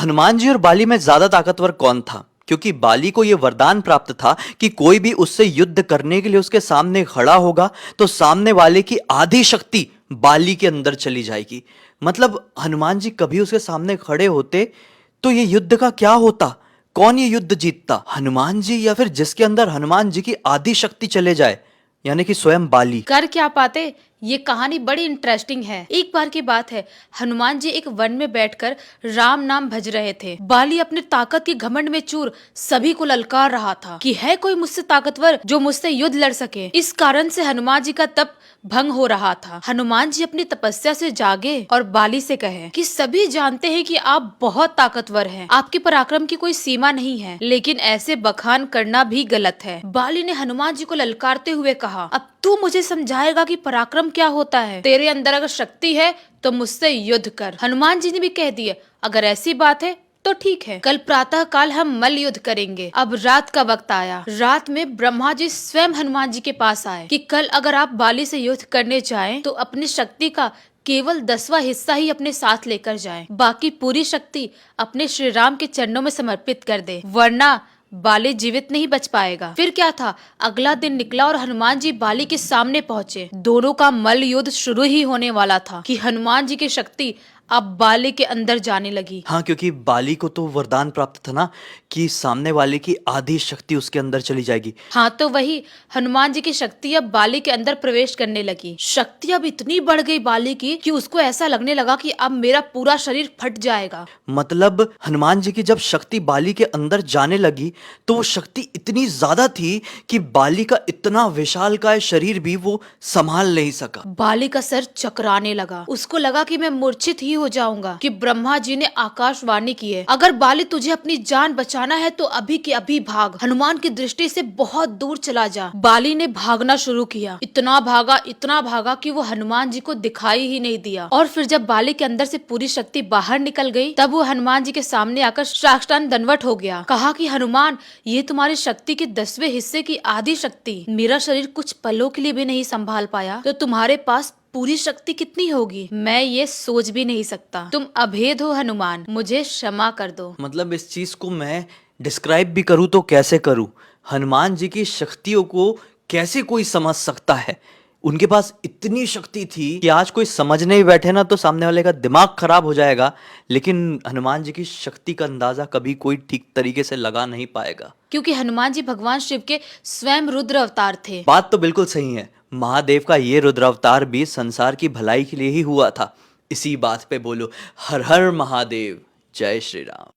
हनुमान जी और बाली में ज्यादा ताकतवर कौन था? क्योंकि बाली को यह वरदान प्राप्त था कि कोई भी उससे युद्ध करने के लिए उसके सामने खड़ा होगा तो सामने वाले की आधी शक्ति बाली के अंदर चली जाएगी। मतलब हनुमान जी कभी उसके सामने खड़े होते तो ये युद्ध का क्या होता? कौन ये युद्ध जीतता, हनुमान जी या फिर जिसके अंदर हनुमान जी की आधी शक्ति चले जाए, यानी कि स्वयं बाली? कर क्या पाते? ये कहानी बड़ी इंटरेस्टिंग है। एक बार की बात है, हनुमान जी एक वन में बैठकर राम नाम भज रहे थे। बाली अपने ताकत के घमंड में चूर सभी को ललकार रहा था कि है कोई मुझसे ताकतवर जो मुझसे युद्ध लड़ सके। इस कारण से हनुमान जी का तप भंग हो रहा था। हनुमान जी अपनी तपस्या से जागे और बाली से कहे कि सभी जानते हैं कि आप बहुत ताकतवर हैं, आपके पराक्रम की कोई सीमा नहीं है, लेकिन ऐसे बखान करना भी गलत है। बाली ने हनुमान जी को ललकारते हुए कहा, अब तू मुझे समझाएगा कि पराक्रम क्या होता है? तेरे अंदर अगर शक्ति है तो मुझसे युद्ध कर। हनुमान जी ने भी कह दिया, अगर ऐसी बात है तो ठीक है, कल प्रातः काल हम मल्ल युद्ध करेंगे। अब रात का वक्त आया। रात में ब्रह्मा जी स्वयं हनुमान जी के पास आए कि कल अगर आप बाली से युद्ध करने जाएं तो अपनी शक्ति का केवल 10वां हिस्सा ही अपने साथ लेकर जाएं। बाकी पूरी शक्ति अपने श्री राम के चरणों में समर्पित कर दे, वरना बाली जीवित नहीं बच पाएगा। फिर क्या था, अगला दिन निकला और हनुमान जी बाली के सामने पहुंचे। दोनों का मल्ल युद्ध शुरू ही होने वाला था कि हनुमान जी की शक्ति अब बाली के अंदर जाने लगी। हाँ, क्योंकि बाली को तो वरदान प्राप्त था ना कि सामने वाले की आधी शक्ति उसके अंदर चली जाएगी। हाँ, तो वही हनुमान जी की शक्ति अब बाली के अंदर प्रवेश करने लगी। शक्ति अब इतनी बढ़ गई बाली की कि उसको ऐसा लगने लगा कि अब मेरा पूरा शरीर फट जाएगा। मतलब हनुमान जी की जब शक्ति बाली के अंदर जाने लगी तो वो शक्ति इतनी ज्यादा थी कि बाली का इतना विशालकाय शरीर भी वो संभाल नहीं सका। बाली का सर चकराने लगा। उसको लगा कि मैं मूर्छित ही हो जाऊंगा कि ब्रह्मा जी ने आकाशवाणी की है, अगर बाली तुझे अपनी जान बचाना है तो अभी के अभी भाग, हनुमान की दृष्टि से बहुत दूर चला जा। बाली ने भागना शुरू किया। इतना भागा कि वो हनुमान जी को दिखाई ही नहीं दिया। और फिर जब बाली के अंदर से पूरी शक्ति बाहर निकल गई तब वो हनुमान जी के सामने आकर साष्टांग दंडवत हो गया। कहा कि हनुमान, ये तुम्हारी शक्ति के 10वें हिस्से की आधी शक्ति मेरा शरीर कुछ पलों के लिए भी नहीं संभाल पाया, तो तुम्हारे पास पूरी शक्ति कितनी होगी, मैं ये सोच भी नहीं सकता। तुम अभेद हो हनुमान, मुझे क्षमा कर दो। मतलब इस चीज को मैं डिस्क्राइब भी करूं तो कैसे करूं? हनुमान जी की शक्तियों को कैसे कोई समझ सकता है? उनके पास इतनी शक्ति थी कि आज कोई समझने ही बैठे ना तो सामने वाले का दिमाग खराब हो जाएगा, लेकिन हनुमान जी की शक्ति का अंदाजा कभी कोई ठीक तरीके से लगा नहीं पाएगा। क्योंकि हनुमान जी भगवान शिव के स्वयं रुद्र अवतार थे। बात तो बिल्कुल सही है। महादेव का ये रुद्र अवतार भी संसार की भलाई के लिए ही हुआ था। इसी बात पे बोलो हर हर महादेव, जय श्री राम।